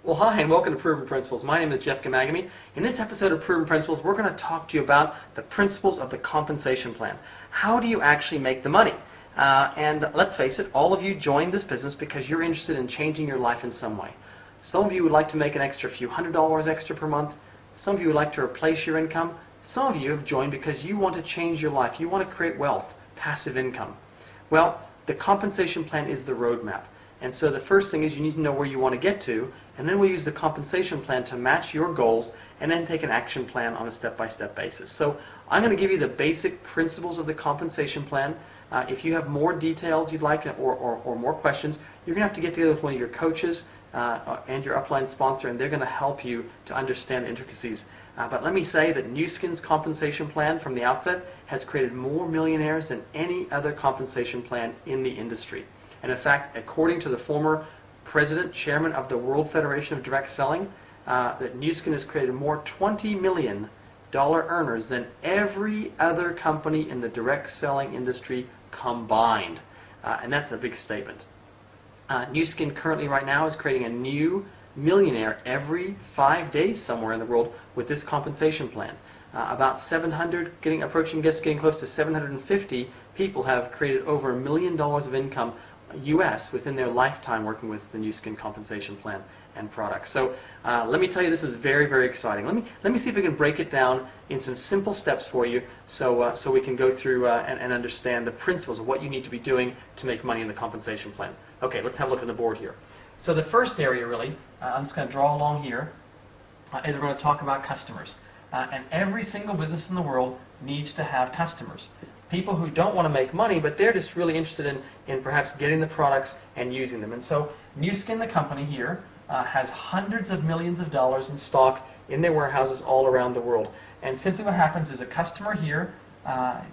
Well, hi, and welcome to Proven Principles. My name is Jeff Gamagami. In this episode of Proven Principles, we're going to talk to you about the principles of the compensation plan. How do you actually make the money? And let's face it, all of you joined this business because you're interested in changing your life in some way. Some of you would like to make an extra few $100 extra per month. Some of you would like to replace your income. Some of you have joined because you want to change your life. You want to create wealth, passive income. Well, the compensation plan is the roadmap. And so the first thing is you need to know where you want to get to, and then we'll use the compensation plan to match your goals and then take an action plan on a step-by-step basis. So I'm going to give you the basic principles of the compensation plan. If you have more details you'd like or more questions, you're going to have to get together with one of your coaches and your upline sponsor, and they're going to help you to understand the intricacies. But let me say that Nu Skin's compensation plan from the outset has created more millionaires than any other compensation plan in the industry. And in fact, according to the former president, chairman of the World Federation of Direct Selling, that Nu Skin has created more $20 million earners than every other company in the direct selling industry combined. And that's a big statement. Nu Skin currently right now is creating a new millionaire every 5 days somewhere in the world with this compensation plan. About 700, approaching getting close to 750 people have created over $1 million of income US within their lifetime working with the Nu Skin compensation plan and products. So let me tell you, this is very, very exciting. Let me see if we can break it down in some simple steps for you so we can go through and understand the principles of what you need to be doing to make money in the compensation plan. Okay, let's have a look at the board here. So the first area really, I'm just going to draw along here, is we're going to talk about customers. And every single business in the world needs to have customers. People who don't want to make money, but they're just really interested in perhaps getting the products and using them. And so Nu Skin, the company here, has hundreds of millions of dollars in stock in their warehouses all around the world. And simply what happens is a customer here,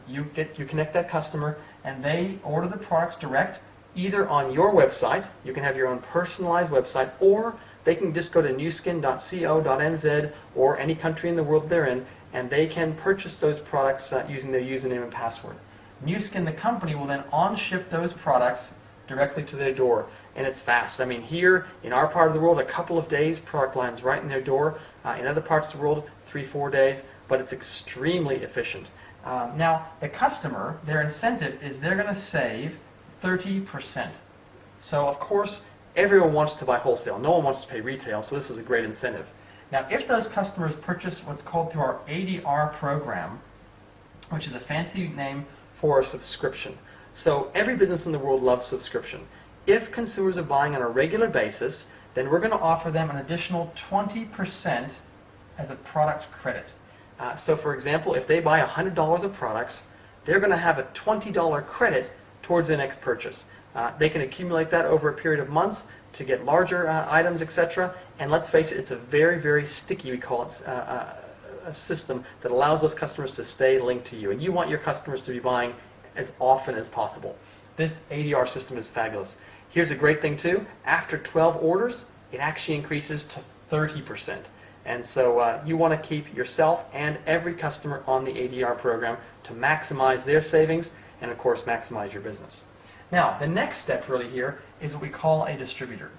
you connect that customer, and they order the products direct, either on your website. You can have your own personalized website, or they can just go to nuskin.co.nz or any country in the world they're in, and they can purchase those products using their username and password. Nu Skin, the company, will then on-ship those products directly to their door, and it's fast. I mean, here in our part of the world, a couple of days, product lands right in their door. In other parts of the world, 3-4 days, but it's extremely efficient. Now, the customer, their incentive is they're going to save 30%. So, of course, everyone wants to buy wholesale. No one wants to pay retail, so this is a great incentive. Now, if those customers purchase what's called through our ADR program, which is a fancy name for a subscription. So every business in the world loves subscription. If consumers are buying on a regular basis, then we're going to offer them an additional 20% as a product credit. So for example, if they buy $100 of products, they're going to have a $20 credit towards their next purchase. They can accumulate that over a period of months to get larger items, etc. And let's face it, it's a very, very sticky, we call it, a system that allows those customers to stay linked to you. And you want your customers to be buying as often as possible. This ADR system is fabulous. Here's a great thing too. After 12 orders, it actually increases to 30%. And so you want to keep yourself and every customer on the ADR program to maximize their savings and, of course, maximize your business. Now, the next step really here is what we call a distributor.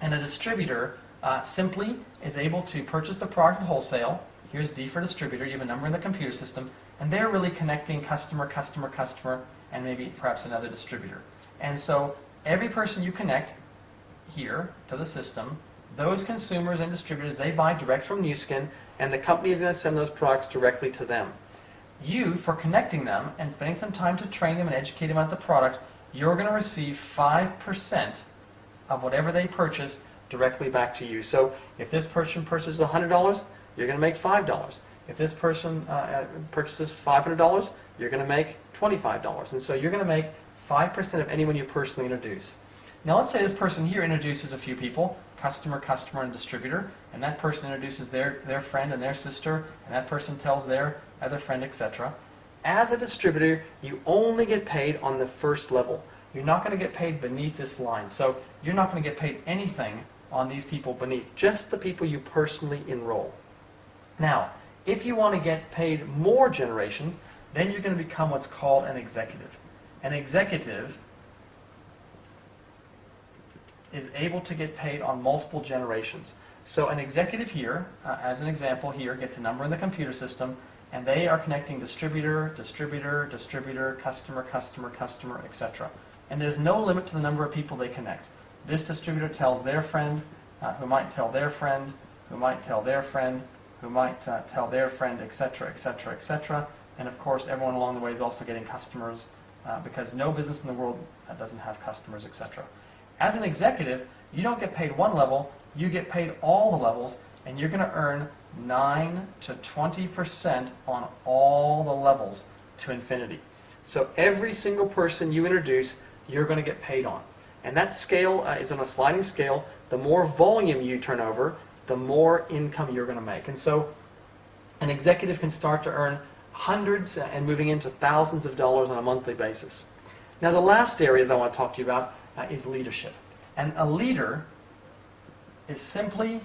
And a distributor simply is able to purchase the product at wholesale. Here's D for distributor. You have a number in the computer system. And they're really connecting customer, customer, customer, and maybe perhaps another distributor. And so every person you connect here to the system, those consumers and distributors, they buy direct from Nu Skin, and the company is going to send those products directly to them. You, for connecting them and spending some time to train them and educate them about the product, you're going to receive 5% of whatever they purchase directly back to you. So if this person purchases $100, you're going to make $5. If this person purchases $500, you're going to make $25. And so you're going to make 5% of anyone you personally introduce. Now let's say this person here introduces a few people, customer, customer, and distributor, and that person introduces their friend and their sister, and that person tells their other friend, etc. As a distributor, you only get paid on the first level. You're not going to get paid beneath this line. So you're not going to get paid anything on these people beneath, just the people you personally enroll. Now, if you want to get paid more generations, then you're going to become what's called an executive. An executive is able to get paid on multiple generations. So an executive here, as an example here, gets a number in the computer system, and they are connecting distributor, distributor, distributor, customer, customer, customer, etc. And there's no limit to the number of people they connect. This distributor tells their friend, who might tell their friend, who might tell their friend, who might tell their friend, etc., etc., etc. And of course, everyone along the way is also getting customers, because no business in the world doesn't have customers, etc. As an executive, you don't get paid one level, you get paid all the levels, and you're going to earn 9 to 20% on all the levels to infinity. So every single person you introduce, you're going to get paid on. And that scale is on a sliding scale. The more volume you turn over, the more income you're going to make. And so an executive can start to earn hundreds and moving into thousands of dollars on a monthly basis. Now the last area that I want to talk to you about is leadership. And a leader is simply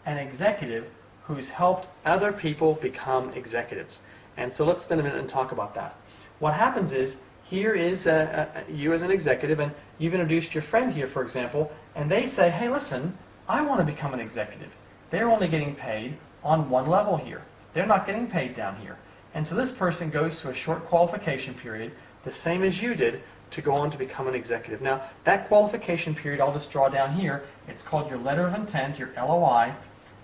an executive who's helped other people become executives. And so let's spend a minute and talk about that. What happens is, here is you as an executive, and you've introduced your friend here, for example, and they say, hey, listen, I want to become an executive. They're only getting paid on one level here. They're not getting paid down here. And so this person goes through a short qualification period, the same as you did, to go on to become an executive. Now, that qualification period I'll just draw down here. It's called your letter of intent, your LOI.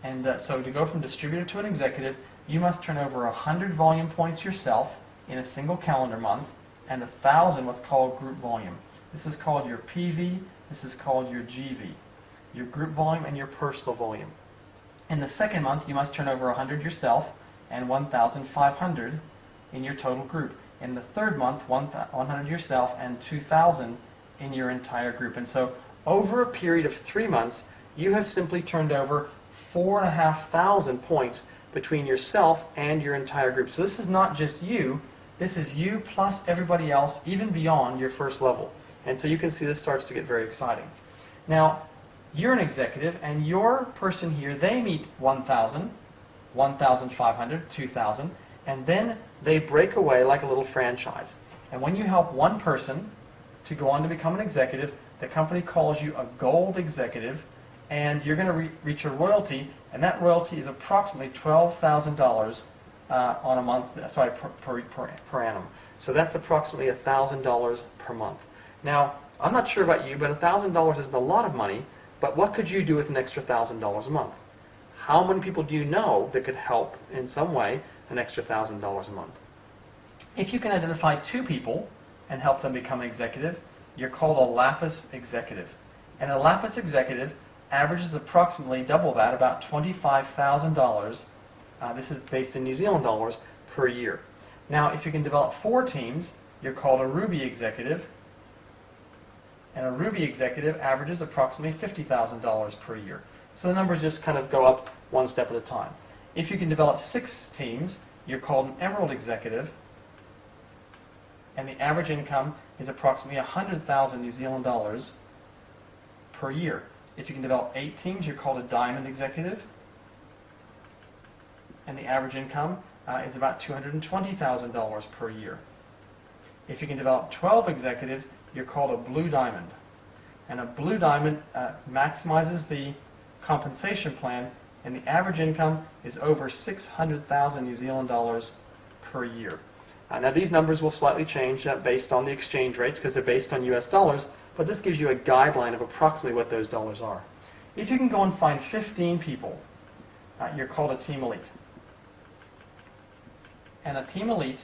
And so to go from distributor to an executive, you must turn over 100 volume points yourself in a single calendar month, and 1,000 what's called group volume. This is called your PV, this is called your GV, your group volume and your personal volume. In the second month, you must turn over 100 yourself and 1,500 in your total group. In the third month, 100 yourself and 2,000 in your entire group. And so over a period of 3 months, you have simply turned over 4,500 points between yourself and your entire group. So this is not just you, this is you plus everybody else, even beyond your first level. And so you can see this starts to get very exciting. Now, you're an executive, and your person here, they meet 1,000, 1,500, 2,000, and then they break away like a little franchise. And when you help one person to go on to become an executive, the company calls you a gold executive, and you're going to reach a royalty, and that royalty is approximately $12,000 on a month, sorry, per annum. So that's approximately $1,000 per month. Now, I'm not sure about you, but $1,000 isn't a lot of money, but what could you do with an extra $1,000 a month? How many people do you know that could help in some way an extra $1,000 a month? If you can identify 2 people and help them become an executive, you're called a Lapis executive. And a Lapis executive averages approximately double that, about $25,000. This is based in New Zealand dollars per year. Now, if you can develop 4 teams, you're called a Ruby executive. And a Ruby executive averages approximately $50,000 per year. So the numbers just kind of go up one step at a time. If you can develop 6 teams, you're called an Emerald executive. And the average income is approximately 100,000 New Zealand dollars per year. If you can develop 8 teams, you're called a Diamond executive. And the average income is about $220,000 per year. If you can develop 12 executives, you're called a Blue Diamond. And a Blue Diamond maximizes the compensation plan, and the average income is over 600,000 New Zealand dollars per year. Now these numbers will slightly change based on the exchange rates, because they're based on US dollars, but this gives you a guideline of approximately what those dollars are. If you can go and find 15 people, you're called a Team Elite. And a Team Elite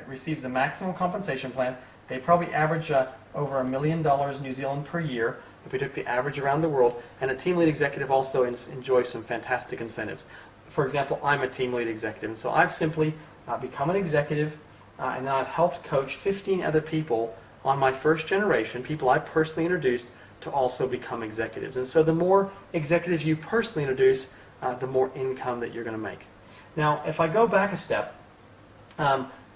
receives the maximum compensation plan. They probably average over $1 million New Zealand per year if we took the average around the world. And a Team Lead executive also enjoys some fantastic incentives. For example, I'm a Team Lead executive, and so I've simply become an executive, and then I've helped coach 15 other people on my first generation, people I personally introduced, to also become executives. And so the more executives you personally introduce, the more income that you're going to make. Now, if I go back a step,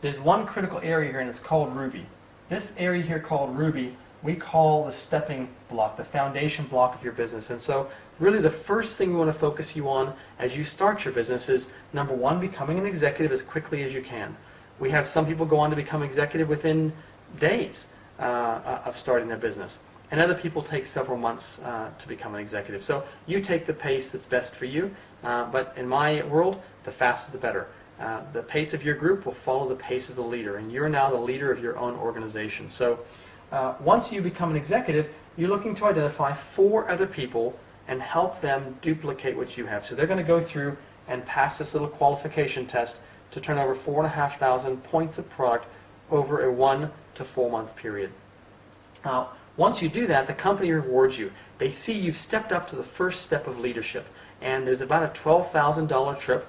there's one critical area here, and it's called Ruby. This area here called Ruby, we call the stepping block, the foundation block of your business. And so really the first thing we want to focus you on as you start your business is, number 1, becoming an executive as quickly as you can. We have some people go on to become executive within days of starting their business. and other people take several months to become an executive. So you take the pace that's best for you, but in my world, the faster the better. The pace of your group will follow the pace of the leader, and you're now the leader of your own organization. So once you become an executive, you're looking to identify 4 other people and help them duplicate what you have. So they're going to go through and pass this little qualification test to turn over 4,500 points of product over a 1 to 4 month period. Now, once you do that, the company rewards you. They see you've stepped up to the first step of leadership, and there's about a $12,000 trip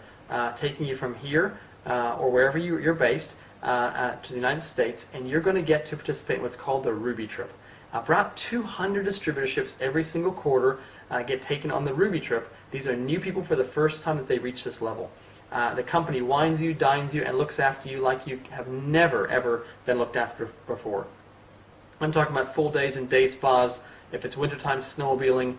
taking you from here or wherever you're based to the United States, and you're going to get to participate in what's called the Ruby trip. About 200 distributorships every single quarter get taken on the Ruby trip. These are new people for the first time that they reach this level. The company wines you, dines you, and looks after you like you have never, ever been looked after before. I'm talking about full days in day spas, if it's wintertime, snowmobiling,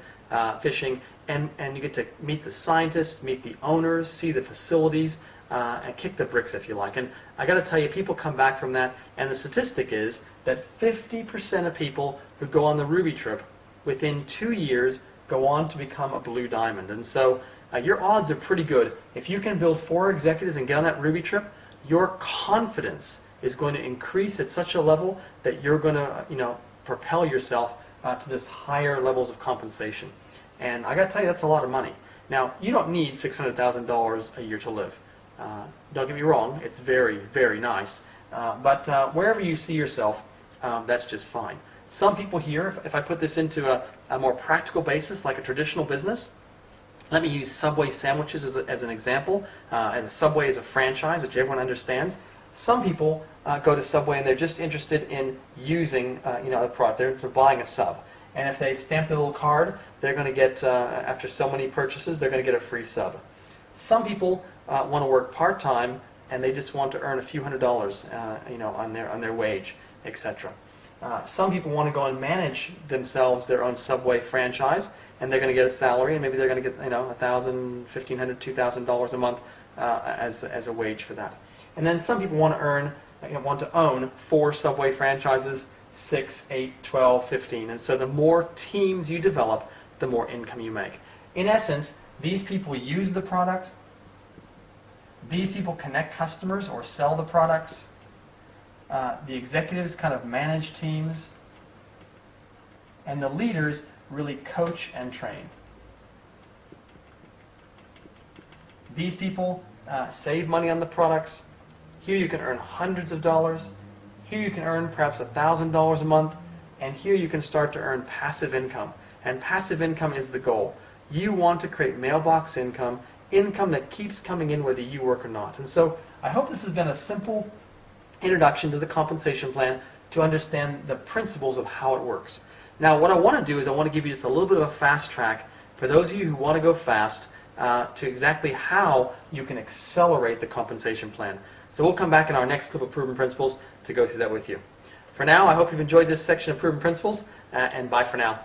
fishing, and you get to meet the scientists, meet the owners, see the facilities, and kick the bricks if you like. And I got to tell you, people come back from that, and the statistic is that 50% of people who go on the Ruby trip within 2 years go on to become a blue diamond. And so your odds are pretty good. If you can build 4 executives and get on that Ruby trip, your confidence is going to increase at such a level that you're going to, propel yourself to this higher levels of compensation. And I got to tell you, that's a lot of money. Now, you don't need $600,000 a year to live. Don't get me wrong, it's very, very nice. But wherever you see yourself, that's just fine. Some people here, if I put this into a more practical basis, like a traditional business, let me use Subway sandwiches as an example. As Subway is a franchise, which everyone understands. Some people go to Subway and they're just interested in using the product. They're buying a sub. And if they stamp the little card, they're going to get, after so many purchases, they're going to get a free sub. Some people want to work part-time and they just want to earn a few $100s on their wage, etc. Some people want to go and manage themselves their own Subway franchise, and they're going to get a salary, and maybe they're going to get $1,000, $1,500, $2,000 a month as a wage for that. And then some people want to own 4 Subway franchises, 6, 8, 12, 15. And so the more teams you develop, the more income you make. In essence, these people use the product. These people connect customers or sell the products. The executives kind of manage teams. And the leaders really coach and train. These people save money on the products. Here you can earn hundreds of dollars. Here you can earn perhaps $1,000 a month. And here you can start to earn passive income. And passive income is the goal. You want to create mailbox income, income that keeps coming in whether you work or not. And so I hope this has been a simple introduction to the compensation plan to understand the principles of how it works. Now what I want to do is I want to give you just a little bit of a fast track for those of you who want to go fast to exactly how you can accelerate the compensation plan. So we'll come back in our next clip of Proven Principles to go through that with you. For now, I hope you've enjoyed this section of Proven Principles, and bye for now.